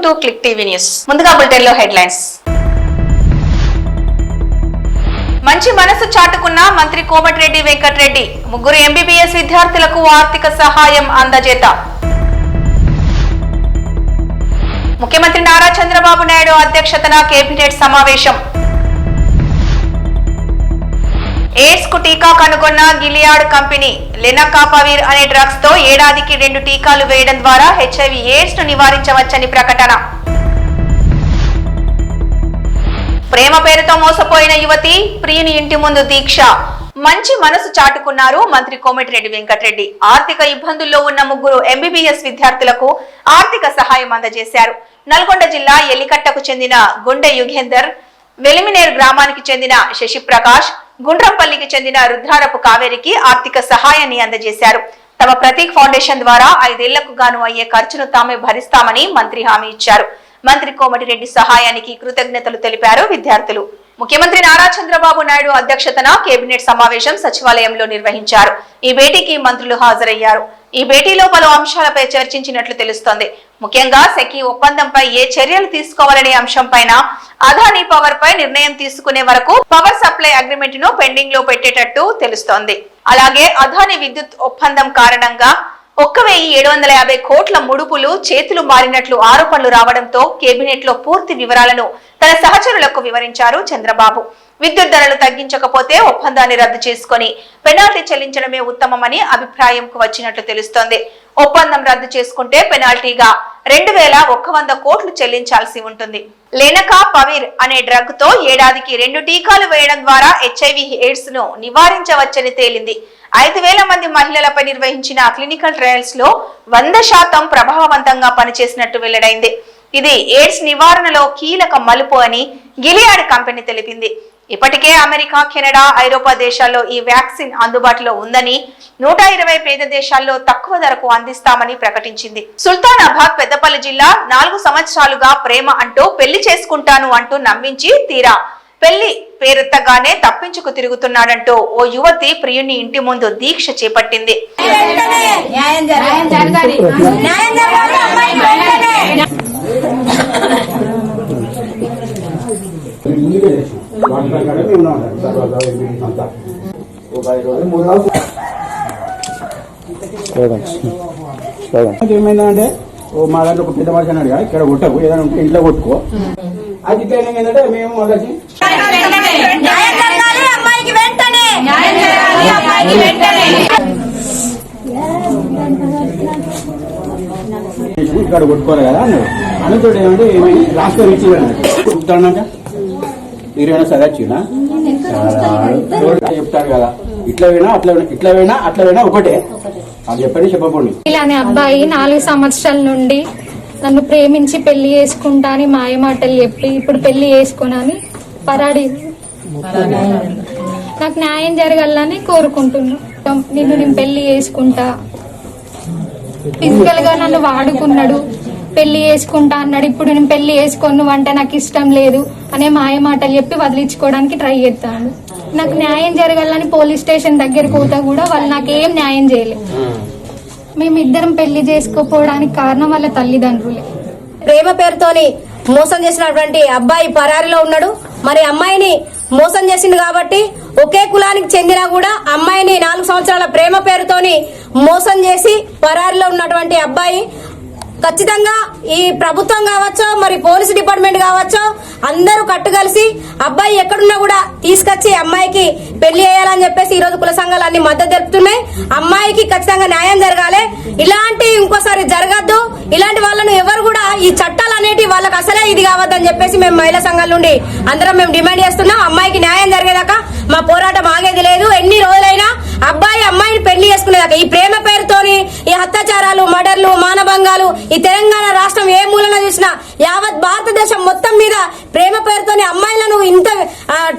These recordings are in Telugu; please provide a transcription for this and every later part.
To click TV news. ముందుగా బులెటిన్ లో హెడ్లైన్స్. మంచి మనసు చాటుకున్న మంత్రి కోమటిరెడ్డి వెంకటరెడ్డి. ముగ్గురు ఎంబీబీఎస్ విద్యార్థులకు ఆర్థిక సహాయం అందజేత. ముఖ్యమంత్రి నారా చంద్రబాబు నాయుడు అధ్యక్షతన కేబినెట్ సమావేశం. ఎయిడ్స్ కు టీకా కనుగొన్న గిలియాడ్ కంపెనీ. లెనాకాపవిర్ అనే డ్రగ్స్ తో ఏడాదికి 2 టీకాలు వేయడం ద్వారా హెచ్ఐవి ఎయిడ్స్ ను నివారించవచ్చని ప్రకటన. ప్రేమ పేరుతో మోసపోయిన యువతి ప్రియుని ఇంటి ముందు దీక్ష. మంచి మనసు చాటుకున్నారు మంత్రి కోమటిరెడ్డి వెంకటరెడ్డి. ఆర్థిక ఇబ్బందుల్లో ఉన్న ముగ్గురు ఎంబీబీఎస్ విద్యార్థులకు ఆర్థిక సహాయం అందజేశారు. నల్గొండ జిల్లా ఎల్లికట్టకు చెందిన గుండె యుగేందర్, వెలిమినేర్ గ్రామానికి చెందిన శశిప్రకాష్, గుండ్రంపల్లికి చెందిన రుద్రారపు కావేరికి ఆర్థిక సహాయాన్ని అందజేశారు. తమ ప్రతీక్ ఫౌండేషన్ ద్వారా 5 ఏళ్లకు గాను అయ్యే ఖర్చును తామే భరిస్తామని మంత్రి హామీ ఇచ్చారు. మంత్రి కోమటిరెడ్డి సహాయానికి కృతజ్ఞతలు తెలిపారు విద్యార్థులు. ముఖ్యమంత్రి నారా చంద్రబాబు నాయుడు అధ్యక్షతన కేబినెట్ సమావేశం సచివాలయంలో నిర్వహించారు. ఈ భేటీకి మంత్రులు హాజరయ్యారు. ఈ భేటీలో పలు అంశాలపై చర్చించినట్లు తెలుస్తోంది. ముఖ్యంగా సెకీ ఒప్పందంపై ఏ చర్యలు తీసుకోవాలనే అంశంపైన అదానీ పవర్ పై నిర్ణయం తీసుకునే వరకు పవర్ సప్లై అగ్రిమెంట్ ను పెండింగ్ లో పెట్టేటట్టు తెలుస్తోంది. అలాగే అదానీ విద్యుత్ ఒప్పందం కారణంగా 1750 కోట్ల ముడుపులు చేతులు మారినట్లు ఆరోపణలు రావడంతో కేబినెట్ లో పూర్తి వివరాలను తన సహచరులకు వివరించారు చంద్రబాబు. విద్యుత్ ధరలు తగ్గించకపోతే ఒప్పందాన్ని రద్దు చేసుకుని పెనాల్టీ చెల్లించడమే ఉత్తమమని అభిప్రాయంకు వచ్చినట్లు తెలుస్తోంది. ఒప్పందం రద్దు చేసుకుంటే పెనాల్టీగా 2100 కోట్లు చెల్లించాల్సి ఉంటుంది. లెనాకాపవిర్ అనే డ్రగ్ తో ఏడాదికి 2 టీకాలు వేయడం ద్వారా హెచ్ఐవి ఎయిడ్స్ ను నివారించవచ్చని తేలింది. 5000 మంది మహిళలపై నిర్వహించిన క్లినికల్ ట్రయల్స్ లో 100% ప్రభావవంతంగా పనిచేసినట్టు వెల్లడైంది. ఇది ఎయిడ్స్ నివారణలో కీలక మలుపు అని గిలియాడ్ కంపెనీ తెలిపింది. ఇప్పటికే అమెరికా, కెనడా, ఐరోపా దేశాల్లో ఈ వ్యాక్సిన్ అందుబాటులో ఉందని, 120 పేద దేశాల్లో తక్కువ ధరకు అందిస్తామని ప్రకటించింది. సుల్తానాబాద్, పెద్దపల్లి జిల్లా 4 సంవత్సరాలుగా ప్రేమ అంటూ పెళ్లి చేసుకుంటాను అంటూ నమ్మించి తీరా పెళ్లి పేరెత్తగానే తప్పించుకు తిరుగుతున్నాడంటూ ఓ యువతి ప్రియుని ఇంటి ముందు దీక్ష చేపట్టింది. ఏమైందంటే మా దాంట్లో ఒక పెద్ద మనిషి అన్నాడు, ఇక్కడ కొట్టకు, ఏదైనా ఉంటే ఇంట్లో కొట్టుకో. అది ఏంటంటే మేము వచ్చి ఇక్కడ కొట్టుకోరు కదా అన్నాడు. అన్నతో ఏమంటే లాస్ట్ ఇచ్చి చెప్తాడంట 20 చదవచ్చునా చెప్తాడు కదా, ఇట్లా వేణా ఒకటే అది చెప్పండి చెప్పండి. ఇలానే అబ్బాయి 4 సంవత్సరాల నుండి నన్ను ప్రేమించి పెళ్లి చేసుకుంటా అని మాయమాటలు చెప్పి ఇప్పుడు పెళ్లి చేసుకోనని పరాడి నాకు న్యాయం జరగాలని కోరుకుంటున్నా. నేను పెళ్లి చేసుకుంటా, ఫిజికల్ గా నన్ను వాడుకున్నాడు, పెళ్లి చేసుకుంటా అన్నాడు. ఇప్పుడు నేను పెళ్లి చేసుకోను అంటే నాకు ఇష్టం లేదు అనే మాయమాటలు చెప్పి వదిలించుకోవడానికి ట్రై చేస్తాను. నాకు న్యాయం జరగాలని పోలీస్ స్టేషన్ దగ్గరికి పోతా కూడా వాళ్ళు నాకేం న్యాయం చేయలేదు. మేమిద్దరం పెళ్లి చేసుకోపోవడానికి కారణం వాళ్ళ తల్లిదండ్రులే. ప్రేమ పేరుతోని మోసం చేసినటువంటి అబ్బాయి పరారిలో ఉన్నాడు. మరి అమ్మాయిని మోసం చేసిండు కాబట్టి ఒకే కులానికి చెందినా కూడా అమ్మాయిని 4 సంవత్సరాల ప్రేమ పేరుతోని మోసం చేసి పరారిలో ఉన్నటువంటి అబ్బాయి ఖచ్చితంగా ఈ ప్రభుత్వం కావచ్చో మరి పోలీసు డిపార్ట్మెంట్ కావచ్చో అందరూ కట్టుకలిసి అబ్బాయి ఎక్కడున్నా కూడా తీసుకొచ్చి అమ్మాయికి పెళ్లి చేయాలని చెప్పేసి ఈ రోజు కుల సంఘాలు అన్ని మద్దతు తెలుపుతున్నాయి. అమ్మాయికి ఖచ్చితంగా న్యాయం జరగాలి. ఇలాంటి ఇంకోసారి జరగద్దు. ఇలాంటి వాళ్ళను ఎవరు కూడా ఈ చట్టాలు అనేటివి వాళ్ళకి అసలే ఇది కావద్దని చెప్పేసి మేము మహిళా సంఘాల నుండి అందరం మేము డిమాండ్ చేస్తున్నాం. అమ్మాయికి న్యాయం జరిగేదాకా మా పోరాటం ఆగేది లేదు. ఎన్ని రోజులైనా అబ్బాయి అమ్మాయిని పెళ్లి చేసుకునేదాకా ఈ ప్రేమ పేరుతోని ఈ అత్యాచారాలు, మర్డర్లు, మానభంగాలు ఈ తెలంగాణ రాష్ట్రం ఏ మూలన చూసినా యావత్ భారతదేశం మొత్తం మీద ప్రేమ పేరుతోని అమ్మాయిలను ఇంత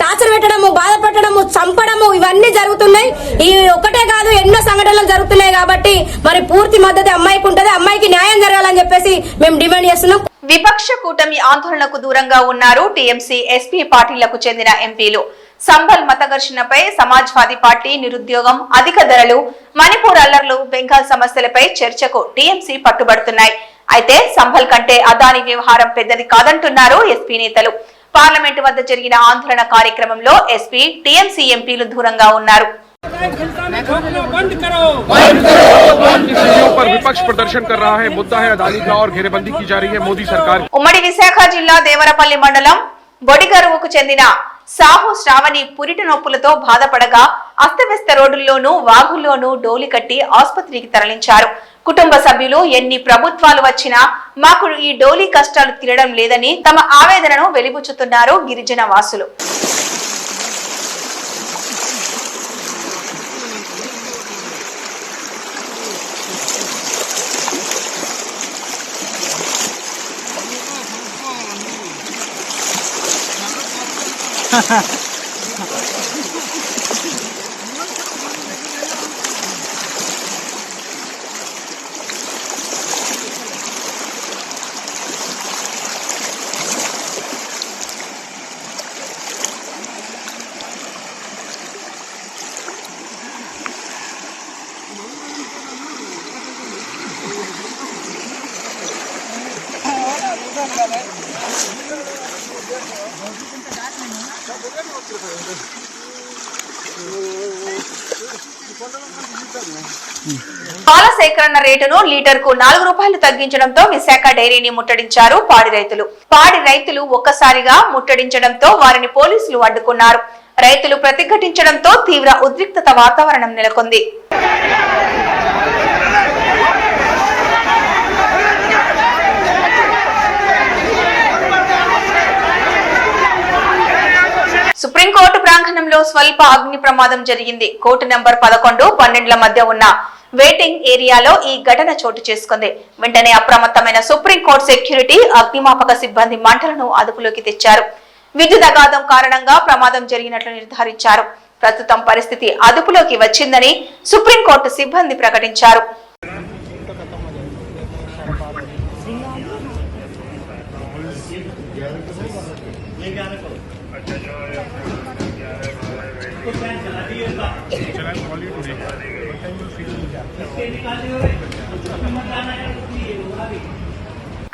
టార్చర్ పెట్టడము, బాధ పెట్టడము, చంపడము ఇవన్నీ జరుగుతున్నాయి. ఈ ఒకటే కాదు ఎన్నో సంఘటనలు జరుగుతున్నాయి. కాబట్టి మరి పూర్తి మద్దతు అమ్మాయికి ఉంటది. అమ్మాయికి న్యాయం జరగాలని చెప్పేసి మేము డిమాండ్ చేస్తున్నాం. విపక్ష కూటమి ఆందోళనకు దూరంగా ఉన్నారు టీఎంసీ, ఎస్పీ పార్టీలకు చెందిన ఎంపీలు. సంబల్ మత ఘర్షణపై సమాజ్వాదీ పార్టీ, నిరుద్యోగం, అధిక ధరలు, మణిపూర్ అల్లర్లు, బెంగాల్ సమస్యలపై చర్చకు టీఎంసీ పట్టుబడుతున్నాయి. అయితే సంభల్ కంటే అదాని వ్యవహారం పెద్దది కాదంటున్నారు ఎస్పీ నేతలు. పార్లమెంటు వద్ద జరిగిన ఆందోళన కార్యక్రమంలో ఎస్పీ, టీఎంసీ ఎంపీలు దూరంగా ఉన్నారు. विपक्ष प्रदर्शन कर रहा है, मुद्दा है अदानी का और घेरेबंदी की जा रही है मोदी सरकार। ఉమ్మడి విశాఖ జిల్లా దేవరపల్లి మండలం బొడిగరువుకు చెందిన సాహు శ్రావణి పురిటి నొప్పులతో బాధపడగా అస్తవ్యస్త రోడ్డుల్లోనూ వాగుల్లోనూ డోలి కట్టి ఆసుపత్రికి తరలించారు. కుటుంబ సభ్యులు ఎన్ని ప్రభుత్వాలు వచ్చినా మాకు ఈ డోలీ కష్టాలు తీరడం లేదని తమ ఆవేదనను వెలిబుచ్చుతున్నారు గిరిజన వాసులు. పాల సేకరణ రేటును లీటర్కు 4 రూపాయలు తగ్గించడంతో విశాఖ డైరీని ముట్టడించారు పాడి రైతులు ఒక్కసారిగా ముట్టడించడంతో వారిని పోలీసులు అడ్డుకున్నారు. రైతులు ప్రతిఘటించడంతో తీవ్ర ఉద్రిక్తత వాతావరణం నెలకొంది. సుప్రీంకోర్టు ప్రాంగణంలో స్వల్ప అగ్ని ప్రమాదం జరిగింది. కోర్టు నంబర్ 11, 12ల మధ్య ఉన్న వెయిటింగ్ ఏరియాలో ఈ ఘటన చోటు చేసుకుంది. వెంటనే అప్రమత్తమైన సుప్రీంకోర్టు సెక్యూరిటీ, అగ్నిమాపక సిబ్బంది మంటలను అదుపులోకి తెచ్చారు. విద్యుత్ అఘాతం కారణంగా ప్రమాదం జరిగినట్లు నిర్ధారించారు. ప్రస్తుతం పరిస్థితి అదుపులోకి వచ్చిందని సుప్రీంకోర్టు సిబ్బంది ప్రకటించారు.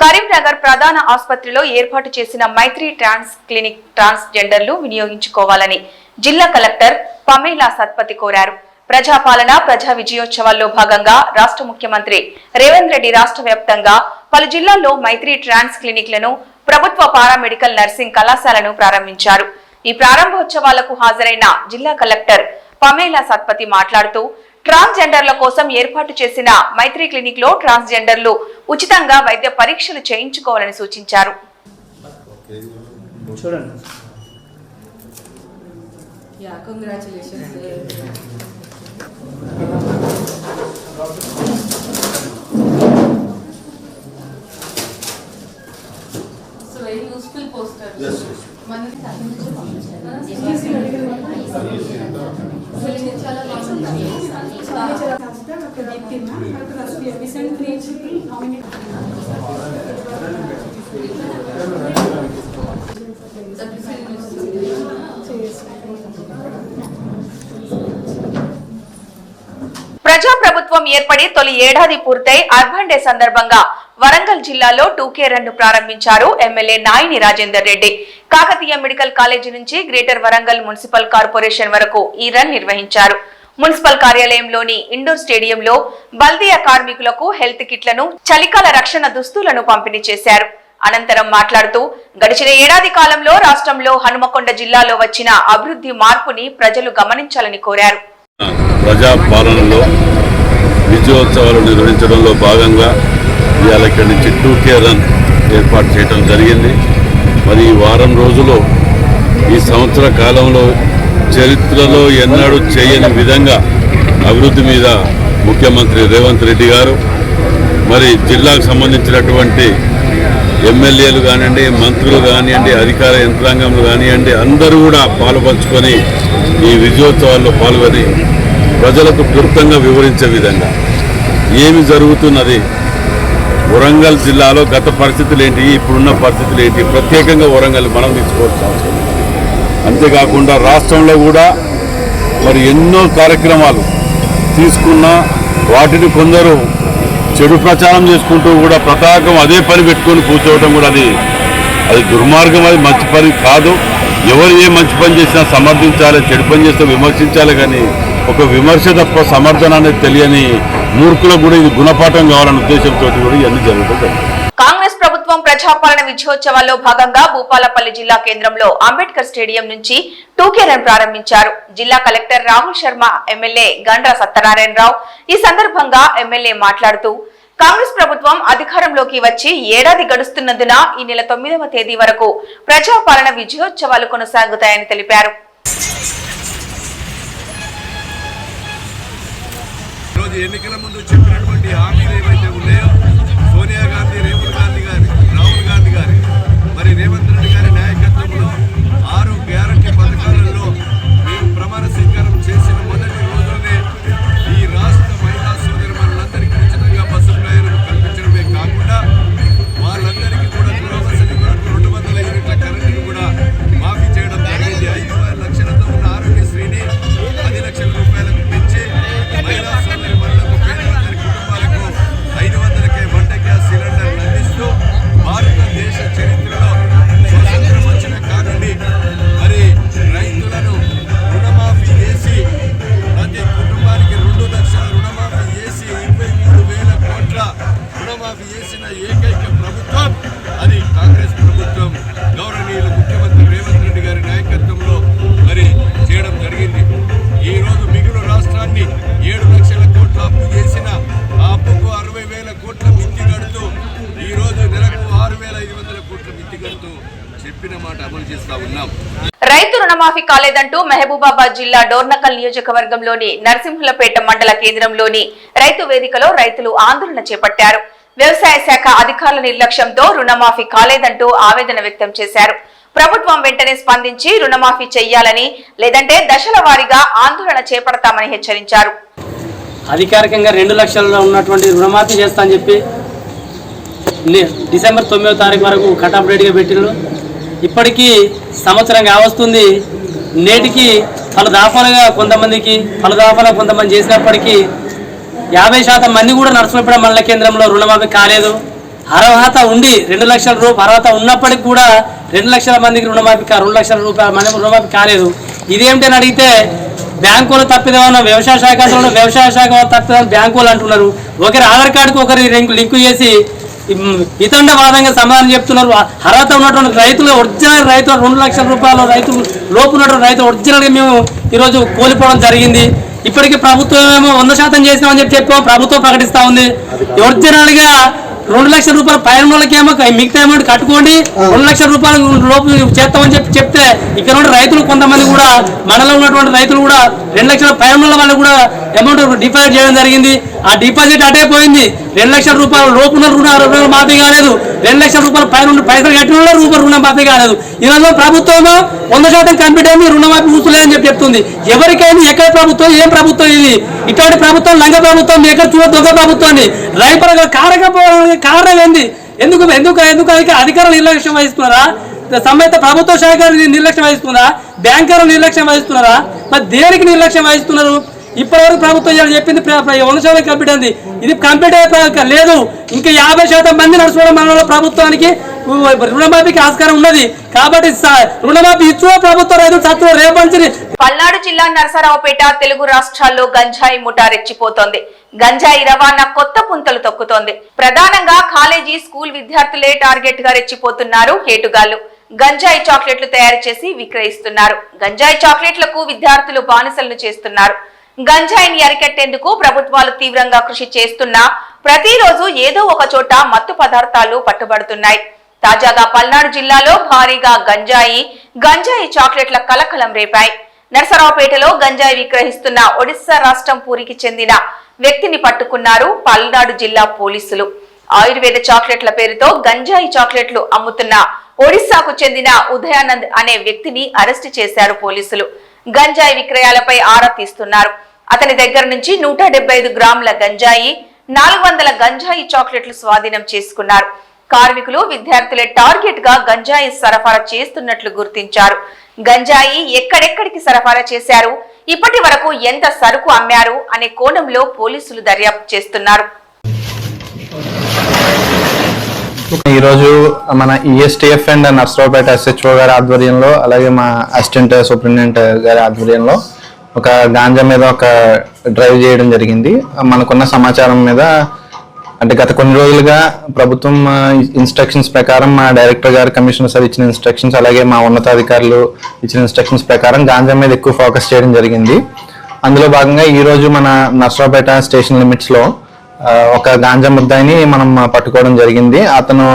కరీంనగర్ ప్రధాన ఆసుపత్రిలో ఏర్పాటు చేసిన మైత్రి ట్రాన్స్ క్లినిక్ ట్రాన్స్జెండర్లు వినియోగించుకోవాలని జిల్లా కలెక్టర్ పమేలా సత్పతి కోరారు. ప్రజాపాలన, ప్రజా విజయోత్సవాల్లో భాగంగా రాష్ట్ర ముఖ్యమంత్రి రేవంత్ రెడ్డి రాష్ట్ర వ్యాప్తంగా పలు జిల్లాల్లో మైత్రి ట్రాన్స్ క్లినిక్లను, ప్రభుత్వ పారామెడికల్ నర్సింగ్ కళాశాలను ప్రారంభించారు. ఈ ప్రారంభోత్సవాలకు హాజరైన జిల్లా కలెక్టర్ పమేలా సత్పతి మాట్లాడుతూ ట్రాన్స్జెండర్ల కోసం ఏర్పాటు చేసిన మైత్రి క్లినిక్ లో ట్రాన్స్జెండర్లు ఉచితంగా వైద్య పరీక్షలు చేయించుకోవాలని సూచించారు. ప్రజాప్రభుత్వం ఏర్పడి తొలి ఏడాది పూర్తయి అర్బన్ డే సందర్భంగా వరంగల్ జిల్లాలో 2K రన్ ప్రారంభించారు MLA Naini Rajender Reddy. Kakatiya medical college నుంచి గ్రేటర్ వరంగల్ మున్సిపల్ కార్పొరేషన్ వరకు ఈ రన్ నిర్వహించారు. మున్సిపల్ కార్యాలయంలోని ఇండోర్ స్టేడియంలో బల్దియా కార్మికులకు హెల్త్ కిట్లను, చలికాల రక్షణ దుస్తులను పంపిణీ చేశారు. అనంతరం మాట్లాడుతూ గడిచిన ఏడాది కాలంలో రాష్ట్రంలో హనుమకొండ జిల్లాలో వచ్చిన అభివృద్ధి మార్పుని ప్రజలు గమనించాలని కోరారు. ప్రజా పాలనలో విజయోత్సవాలు నిర్వహించడంలో భాగంగా ఇవాళ ఇక్కడి నుంచి 2K రన్ ఏర్పాటు చేయడం జరిగింది. మరి ఈ వారం రోజులు ఈ సంవత్సర కాలంలో చరిత్రలో ఎన్నడూ చేయని విధంగా అభివృద్ధి మీద ముఖ్యమంత్రి రేవంత్ రెడ్డి గారు, మరి జిల్లాకు సంబంధించినటువంటి ఎమ్మెల్యేలు కానివ్వండి, మంత్రులు కానివ్వండి, అధికార యంత్రాంగంలు కానివ్వండి, అందరూ కూడా పాలుపంచుకొని ఈ విజయోత్సవాల్లో పాల్గొని ప్రజలకు క్లుప్తంగా వివరించే విధంగా ఏమి జరుగుతున్నది, వరంగల్ జిల్లాలో గత పరిస్థితులు ఏంటి, ఇప్పుడున్న పరిస్థితులు ఏంటి, ప్రత్యేకంగా వరంగల్ మనం తీసుకోవాల్సిన అవసరం. అంతేకాకుండా రాష్ట్రంలో కూడా మరి ఎన్నో కార్యక్రమాలు తీసుకున్నా వాటిని కొందరు చెడు ప్రచారం చేసుకుంటూ కూడా పతాకం అదే పని పెట్టుకొని కూర్చోవడం కూడా అది దుర్మార్గం, అది మంచి పని కాదు. ఎవరు ఏ మంచి పని చేసినా సమర్థించాలి, చెడు పని చేస్తే విమర్శించాలి. కానీ ఒక విమర్శ తప్ప సమర్థన అనేది తెలియని మూర్ఖులకు కూడా ఇది గుణపాఠం కావాలనే ఉద్దేశంతో కూడా ఇవన్నీ జరుగుతుంది. కాంగ్రెస్ ప్రభుత్వం ప్రజాపాలన విజయోత్సవాల్లో భాగంగా భూపాలపల్లి జిల్లా కేంద్రంలో అంబేద్కర్ స్టేడియం నుంచి 2K రన్ ప్రారంభించారు. జిల్లా కలెక్టర్ రాహుల్ శర్మ, ఎమ్మెల్యే గండ్ర సత్యనారాయణరావు ఈ సందర్భంగా ఎమ్మెల్యే మాట్లాడుతూ కాంగ్రెస్ ప్రభుత్వం అధికారంలోకి వచ్చి ఏడాది గడుస్తున్నందున ఈ నెల 9వ తేదీ వరకు ప్రజాపాలన విజయోత్సవాలు కొనసాగుతాయని తెలిపారు. ఎన్నికల ముందు చెప్పినటువంటి హామీలు ఏవైతే ఉన్నాయో సోనియా గాంధీ, రాహుల్ గాంధీ గారి మరి రేవంత్ రెడ్డి గారి నాయకత్వంలో 6 గ్యారంటీ పథకాలలో మేము ప్రమాణ స్వీకారం చేసిన మొదటి రోజునే ఈ రాష్ట్ర మహిళా సోదరులందరికీ ఉచితంగా బస్సు ప్రయాణం కల్పించడమే కాకుండా వాళ్ళందరికీ కూడా గృహవసతి కొరకు 200 యూనిట్ల కరెంటును కూడా మాఫీ చేయడం జరిగింది. 5 లక్షలతో ఉన్న ఆరోగ్యశ్రీని 10 లక్షల రూపాయలకు పెంచి మహిళా సోదరులకు పేదలందరి కుటుంబాలకు 500కే వంట గ్యాస్ సిలిండర్లు అందిస్తూ భారతదేశ చరిత్రలో స్వతంత్రం వచ్చిన కానుండి మరి రైతులను రుణమాఫీ చేసి ప్రతి కుటుంబానికి 2 లక్షల రుణమాఫీ చేసి 23,000 కోట్ల రుణమాఫీ చేసిన ఏకైక ప్రభుత్వం అది కాంగ్రెస్ ప్రభుత్వం. గౌరవనీయులు ముఖ్యమంత్రి రేవంత్ రెడ్డి గారి నాయకత్వంలో మరి చేయడం జరిగింది. ఈ రోజు మిగులు రాష్ట్రాన్ని 7 లక్షల కోట్ల అప్పు చేసిన ఆ అప్పుకు 60,000 కోట్ల మిత్తి కడుతూ ఈ రోజు నెలకు 6,500 కోట్ల మిత్తి కడుతూ చెప్పిన మాట అమలు చేస్తా ఉన్నాం. రైతు రుణమాఫీ కాలేదంటూ మహబూబాబాద్ జిల్లా డోర్నకల్ నియోజకవర్గంలోని నరసింహులపేట మండల కేంద్రంలోని రైతు వేదికలో రైతులు ఆందోళన చేపట్టారు. వ్యవసాయ శాఖ అధికారుల నిర్లక్ష్యంతో రుణమాఫీ కాలేదంటూ ఆవేదన వ్యక్తం చేశారు. ప్రభుత్వం వెంటనే స్పందించి రుణమాఫీ చేయాలని, లేదంటే దశల వారీగా ఆందోళన చేపడతామని హెచ్చరించారు. అధికారికంగా 2 లక్షల్లో ఉన్నటువంటి రుణమాఫీ చేస్తా అని చెప్పి డిసెంబర్ 9వ తారీఖు వరకు కటాఫ్ రేట్గా పెట్టినారు. ఇప్పటికీ సంవత్సరం కావస్తుంది. నేటికి పలు దాఫాలుగా కొంతమంది చేసినప్పటికీ 50% మంది కూడా నర్సులపేట మండల కేంద్రంలో రుణమాఫీ కాలేదు. అర్హత ఉండి 2 లక్షల రూపాయలు అర్హత ఉన్నప్పటికీ కూడా 2 లక్షల మందికి 2 లక్షల రూపాయల మంది రుణమాఫీ కాలేదు. ఇదేమిటని అడిగితే బ్యాంకులు తప్పిదేమన్నా వ్యవసాయ శాఖ తప్పిదేమని బ్యాంకులు అంటున్నారు. ఒకరి ఆధార్ కార్డుకు ఒకరి లింకు చేసి వితండవాదంగా సమాధానం చెప్తున్నారు. అర్హత ఉన్నటువంటి రైతులు, ఒరిజినల్ రైతులు 2 లక్షల రూపాయల రైతులు లోపు ఉన్నటువంటి రైతులు ఒరిజినల్గా మేము ఈరోజు కోల్పోవడం జరిగింది. ఇప్పటికీ ప్రభుత్వం ఏమో 100% చేసినామని చెప్పి ప్రభుత్వం ప్రకటిస్తూ ఉంది. ఒరిజినల్గా 2 లక్షల రూపాయల పైన వాళ్ళకేమో మిగతా అమౌంట్ కట్టుకోండి, 2 లక్షల రూపాయల లోపు చేస్తామని చెప్తే ఇక్కడ ఉన్న రైతులు కొంతమంది కూడా మనలో ఉన్నటువంటి రైతులు కూడా 2 లక్షల పైన వాళ్ళు కూడా అమౌంట్ డిపాజిట్ చేయడం జరిగింది. ఆ డిపాజిట్ అటే పోయింది. 2 లక్షల రూపాయల లోపు రుణ మాఫీ కాలేదు. 2 లక్షల రూపాయల పైన పైసలు కట్టిన రూపాయలు రుణ మాఫీ కాలేదు. ఈరోజు ప్రభుత్వం 100% కంప్లీట్ అయింది, రుణమాఫీ ఊసులేదని చెప్తుంది. ఎవరికైనా ఎక్కడ ప్రభుత్వం, ఏం ప్రభుత్వం ఇది? ఇటువంటి ప్రభుత్వం లంగ ప్రభుత్వం, ఎక్కడ చూడ దొంగ ప్రభుత్వాన్ని రైతులకు కారణం ఏంది? ఎందుకు అధికారులు నిర్లక్ష్యం వహిస్తున్నారా? సంబంధిత ప్రభుత్వ శాఖ నిర్లక్ష్యం వహిస్తున్నారా? బ్యాంకర్లు నిర్లక్ష్యం వహిస్తున్నారా? మరి దేనికి నిర్లక్ష్యం వహిస్తున్నారు? ఇప్పటివరకు ప్రభుత్వం చెప్పింది 100% కంప్లీట్ అయింది. ఇది కంప్లీట్ అయిపోయాక లేదు, ఇంకా 50% మంది నడుచుకోవడం మన ప్రభుత్వానికి రుణమాఫీకి ఆస్కారం ఉన్నది. కాబట్టి రుణమాఫీ ఇచ్చిన ప్రభుత్వం రైతులు సత్వ రేపంచి. పల్నాడు జిల్లా నరసరావుపేట తెలుగు రాష్ట్రాల్లో గంజాయి ముఠా రెచ్చిపోతోంది. గంజాయి రవాణా కొత్త పుంతలు తొక్కుతోంది. ప్రధానంగా కాలేజీ, స్కూల్ విద్యార్థులే టార్గెట్ గా రెచ్చిపోతున్నారు కేటుగాళ్లు. గంజాయి చాక్లెట్లు తయారు చేసి విక్రయిస్తున్నారు. గంజాయి చాక్లెట్లకు విద్యార్థులు బానిసలను చేస్తున్నారు. గంజాయిని అరికట్టేందుకు ప్రభుత్వాలు తీవ్రంగా కృషి చేస్తున్నా ప్రతిరోజు ఏదో ఒక చోట మత్తు పదార్థాలు పట్టుబడుతున్నాయి. తాజాగా పల్నాడు జిల్లాలో భారీగా గంజాయి చాక్లెట్ల కలకలం రేపాయి. నరసరావుపేటలో గంజాయి విక్రయిస్తున్న ఒడిశా రాష్ట్రం పూరికి చెందిన వ్యక్తిని పట్టుకున్నారు పల్నాడు జిల్లా పోలీసులు. ఆయుర్వేద చాక్లెట్ల పేరుతో గంజాయి చాక్లెట్లు అమ్ముతున్న ఒడిశాకు చెందిన ఉదయానంద్ అనే వ్యక్తిని అరెస్టు చేశారు పోలీసులు. గంజాయి విక్రయాలపై ఆరా తీస్తున్నారు. అతని దగ్గర నుంచి 175 గ్రాముల గంజాయి, 400 గంజాయి చాక్లెట్లు స్వాధీనం చేసుకున్నారు. కార్మికులు, విద్యార్థులే టార్గెట్ గా గంజాయి సరఫరా చేస్తున్నట్లు గుర్తించారు. గంజాయి ఎక్కడెక్కడికి సరఫరా చేశారు, ఇప్పటి వరకు ఎంత సరుకు అమ్మారు అనే కోణంలో పోలీసులు దర్యాప్తు చేస్తున్నారు. ఈరోజు మన ఈఎస్టీఎఫ్ అండ్ నర్సరావుపేట SHO గారి ఆధ్వర్యంలో, అలాగే మా అసిస్టెంట్ సూపరింటెండెంట్ గారి ఆధ్వర్యంలో ఒక గాంజా మీద ఒక డ్రైవ్ చేయడం జరిగింది. మనకున్న సమాచారం మీద, అంటే గత కొన్ని రోజులుగా ప్రభుత్వం ఇన్స్ట్రక్షన్స్ ప్రకారం మా డైరెక్టర్ గారు, కమిషనర్ సార్ ఇచ్చిన ఇన్స్ట్రక్షన్స్, అలాగే మా ఉన్నతాధికారులు ఇచ్చిన ఇన్స్ట్రక్షన్స్ ప్రకారం గాంజా మీద ఎక్కువ ఫోకస్ చేయడం జరిగింది. అందులో భాగంగా ఈరోజు మన నర్సరావుపేట స్టేషన్ లిమిట్స్లో ఒక గాంజా ముద్దాయిని మనం పట్టుకోవడం జరిగింది. అతను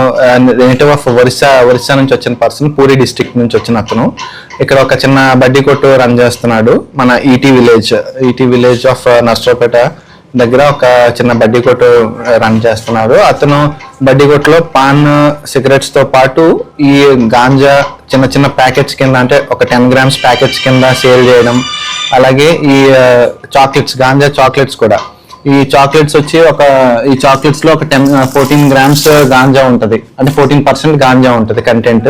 నేటివ్ ఆఫ్ ఒరిస్సా నుంచి వచ్చిన పర్సన్, పూరి డిస్ట్రిక్ట్ నుంచి వచ్చిన అతను. ఇక్కడ ఒక చిన్న బడ్డీ కొట్టు రన్ చేస్తున్నాడు. మన ఈటీ విలేజ్ ఆఫ్ నర్సరావుపేట దగ్గర ఒక చిన్న బడ్డీ కొట్టు రన్ చేస్తున్నాడు. అతను బడ్డీ కొట్టులో పాన్, సిగరెట్స్ తో పాటు ఈ గాంజా చిన్న చిన్న ప్యాకెట్స్ కింద, అంటే ఒక 10 grams ప్యాకెట్స్ కింద సేల్ చేయడం, అలాగే ఈ చాక్లెట్స్, గాంజా చాక్లెట్స్ కూడా. ఈ చాక్లెట్స్ వచ్చి ఈ చాక్లెట్స్ లో ఒక 14 grams గాంజా ఉంటుంది, అంటే 14% గాంజా ఉంటుంది కంటెంట్.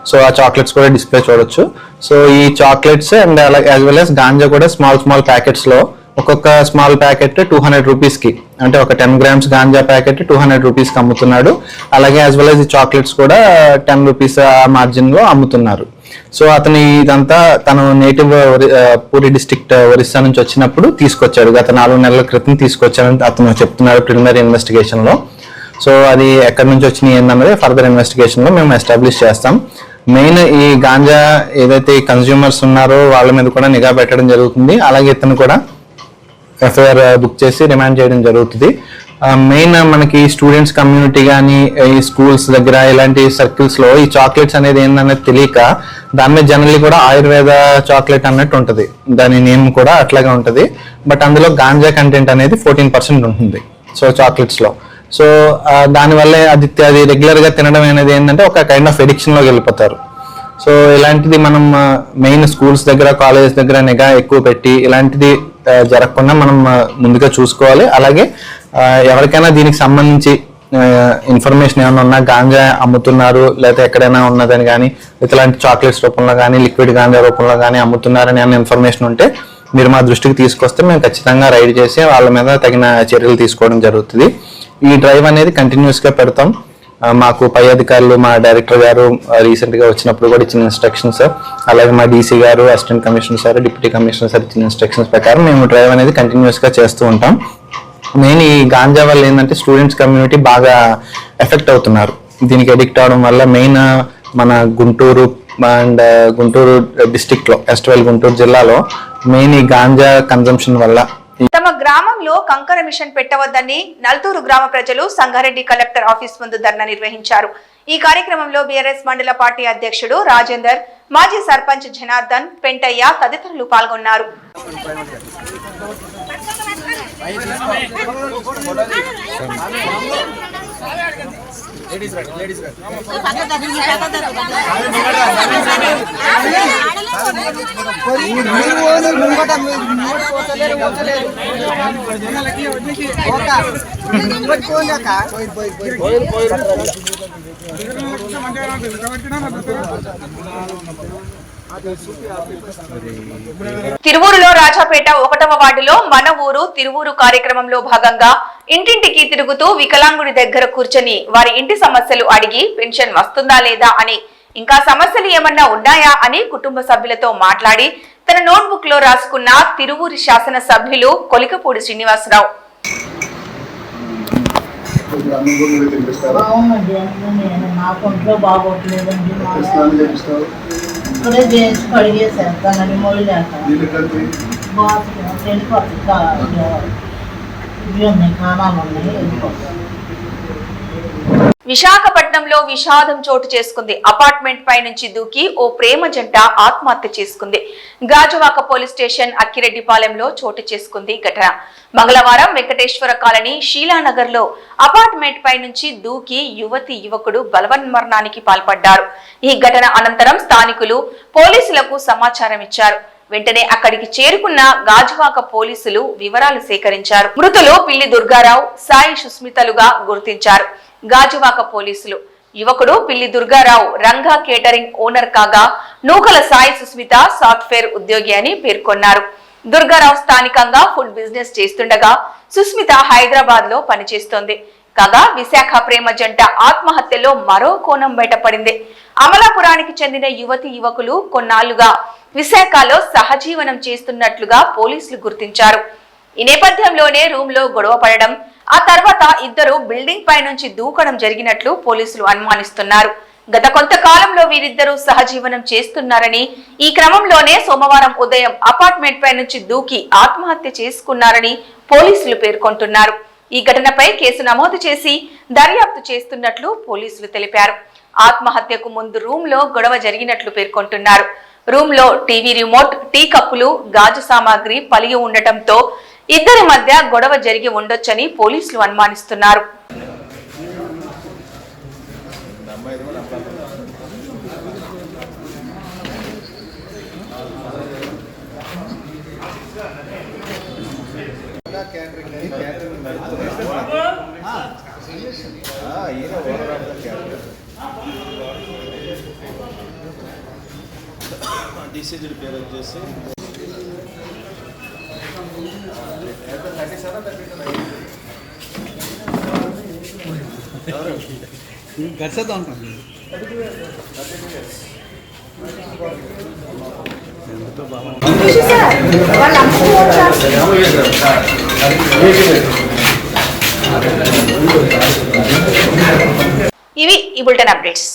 సో ఆ చాక్లెట్స్ కూడా డిస్ప్లే చూడొచ్చు. సో ఈ చాక్లెట్స్ అండ్ అలాగే యాజ్ వెల్ యాజ్ గాంజా కూడా స్మాల్ ప్యాకెట్స్ లో, ఒక్కొక్క స్మాల్ ప్యాకెట్ 200 రూపీస్కి, అంటే ఒక 10 grams గాంజా ప్యాకెట్ 200 రూపీస్కి అమ్ముతున్నాడు. అలాగే యాజ్ వెల్ యాజ్ ఈ చాక్లెట్స్ కూడా 10 రూపీస్ మార్జిన్ లో అమ్ముతున్నారు. సో అతను ఇదంతా తను నేటివ్ పూరి డిస్ట్రిక్ట్ ఒరిస్సా నుంచి వచ్చినప్పుడు తీసుకొచ్చాడు. గత 4 నెలల క్రితం తీసుకొచ్చాడని అతను చెప్తున్నాడు ప్రిలిమినరీ ఇన్వెస్టిగేషన్ లో. సో అది ఎక్కడి నుంచి వచ్చినాయి ఏంటన్నది ఫర్దర్ ఇన్వెస్టిగేషన్ లో మేము ఎస్టాబ్లిష్ చేస్తాం. మెయిన్ ఈ గాంజా ఏదైతే కన్స్యూమర్స్ ఉన్నారో వాళ్ళ మీద కూడా నిఘా పెట్టడం జరుగుతుంది. అలాగే ఇతను కూడా FIR బుక్ చేసి రిమాండ్ చేయడం జరుగుతుంది. మెయిన్ మనకి స్టూడెంట్స్ కమ్యూనిటీ కానీ, ఈ స్కూల్స్ దగ్గర ఇలాంటి సర్కిల్స్ లో ఈ చాక్లెట్స్ అనేది ఏందనేది తెలియక దాని మీద జనరల్లీ కూడా ఆయుర్వేద చాక్లెట్ అన్నట్టు ఉంటుంది, దాని నేమ్ కూడా అట్లాగే ఉంటుంది. బట్ అందులో గాంజా కంటెంట్ అనేది 14% ఉంటుంది సో చాక్లెట్స్ లో. సో దానివల్ల అది రెగ్యులర్ గా తినడం అనేది ఏంటంటే ఒక కైండ్ ఆఫ్ ఎడిక్షన్ లోకి వెళ్ళిపోతారు. సో ఇలాంటిది మనం మెయిన్ స్కూల్స్ దగ్గర, కాలేజెస్ దగ్గర నిఘా ఎక్కువ పెట్టి ఇలాంటిది జరగకుండా మనం ముందుగా చూసుకోవాలి. అలాగే ఎవరికైనా దీనికి సంబంధించి ఇన్ఫర్మేషన్ ఏమైనా ఉన్నా, గాంజా అమ్ముతున్నారు లేదా ఎక్కడైనా ఉన్నదని కానీ, ఇలాంటి చాక్లెట్స్ రూపంలో కానీ, లిక్విడ్ గాంజా రూపంలో కానీ అమ్ముతున్నారని అన్న ఇన్ఫర్మేషన్ ఉంటే మీరు మా దృష్టికి తీసుకొస్తే మేము ఖచ్చితంగా రైడ్ చేసి వాళ్ళ మీద తగిన చర్యలు తీసుకోవడం జరుగుతుంది. ఈ డ్రైవ్ అనేది కంటిన్యూస్ గా పెడతాం. మాకు పై అధికారులు, మా డైరెక్టర్ గారు రీసెంట్ గా వచ్చినప్పుడు కూడా ఇచ్చిన ఇన్స్ట్రక్షన్స్, అలాగే మా DC గారు, assistant commissioner sir, deputy commissioner sir ఇచ్చిన ఇన్స్ట్రక్షన్స్ ప్రకారం మేము డ్రైవ్ అనేది కంటిన్యూస్ గా చేస్తూ ఉంటాం. మెయిన్ ఈ గాంజా వల్ల ఏంటంటే స్టూడెంట్స్ కమ్యూనిటీ బాగా ఎఫెక్ట్ అవుతున్నారు. దీనికి అడిక్ట్ అవడం వల్ల మెయిన్ మన గుంటూరు అండ్ గుంటూరు డిస్ట్రిక్ట్ లో, ఎస్ట్వెల్ గుంటూరు జిల్లాలో మెయిన్ ఈ గాంజా కన్జంప్షన్ వల్ల. తమ గ్రామంలో కంకర మిషన్ పెట్టవద్దని నల్తూరు గ్రామ ప్రజలు సంగారెడ్డి కలెక్టర్ ఆఫీస్ ముందు ధర్నా నిర్వహించారు. ఈ కార్యక్రమంలో BRS మండల పార్టీ అధ్యక్షుడు రాజేందర్, మాజీ సర్పంచ్ జనార్దన్, పెంటయ్య తదితరులు పాల్గొన్నారు. తిరువూరులో రాజాపేట 1వ వార్డులో మన ఊరు తిరువూరు కార్యక్రమంలో భాగంగా ఇంటింటికి తిరుగుతూ వికలాంగుడి దగ్గర కూర్చొని వారి ఇంటి సమస్యలు అడిగి పెన్షన్ వస్తుందా లేదా అని, ఇంకా సమస్యలు ఏమన్నా ఉన్నాయా అని కుటుంబ సభ్యులతో మాట్లాడి తన నోట్బుక్ లో రాసుకున్న తిరువూరి శాసన సభ్యులు కొలికపూడి శ్రీనివాసరావు. విశాఖపట్నంలో విషాదం చోటు చేసుకుంది. అపార్ట్మెంట్ పై నుంచి దూకి ఓ ప్రేమ జంట ఆత్మహత్య చేసుకుంది. గాజువాక పోలీస్ స్టేషన్ అక్కిరెడ్డిపాలెంలో చోటు చేసుకుంది ఘటన. మంగళవారం వెంకటేశ్వర కాలనీ షీలానగర్ లో అపార్ట్మెంట్ పై నుంచి దూకి యువకుడు బలవన్మరణానికి పాల్పడ్డారు. ఈ ఘటన అనంతరం స్థానికులు పోలీసులకు సమాచారం ఇచ్చారు. వెంటనే అక్కడికి చేరుకున్న గాజువాక పోలీసులు వివరాలు సేకరించారు. మృతులు పిల్లి దుర్గారావు, సాయి సుస్మితలుగా గుర్తించారు. గాజువాక పోలీసులు యువకుడు పిల్లి దుర్గారావు రంగా కేటరింగ్ ఓనర్ కాగా, నూకల సాయి సుస్మిత సాఫ్ట్వేర్ ఉద్యోగి అని పేర్కొన్నారు. దుర్గారావు స్థానికంగా ఫుడ్ బిజినెస్ చేస్తుండగా సుస్మిత హైదరాబాద్ లో పనిచేస్తోంది. కాగా విశాఖ ప్రేమ జంట ఆత్మహత్యలో మరో కోణం బయటపడింది. అమలాపురానికి చెందిన యువతి యువకులు కొన్నాళ్లుగా విశాఖలో సహజీవనం చేస్తున్నట్లుగా పోలీసులు గుర్తించారు. ఈ నేపథ్యంలోనే రూమ్ లో గొడవ పడడం, ఆ తర్వాత ఇద్దరు బిల్డింగ్ పై నుంచి దూకడం జరిగినట్లు పోలీసులు అనుమానిస్తున్నారు. గత కొంతకాలంలో వీరిద్దరూ సహజీవనం చేస్తున్నారని, ఈ క్రమంలోనే సోమవారం ఉదయం అపార్ట్మెంట్ పై నుంచి దూకి ఆత్మహత్య చేసుకున్నారని పోలీసులు పేర్కొంటున్నారు. ఈ ఘటనపై కేసు నమోదు చేసి దర్యాప్తు చేస్తున్నట్లు పోలీసులు తెలిపారు. ఆత్మహత్యకు ముందు రూమ్ లో గొడవ జరిగినట్లు పేర్కొంటున్నారు. రూమ్ లో టీవీ రిమోట్, టీ కప్పులు, గాజు సామాగ్రి పలిగి ఉండటంతో ఇద్దరి మధ్య గొడవ జరిగి ఉండొచ్చని పోలీసులు అనుమానిస్తున్నారు. పేరు వచ్చేసి ఇవి ఈ బులెటిన్ అప్డేట్స్.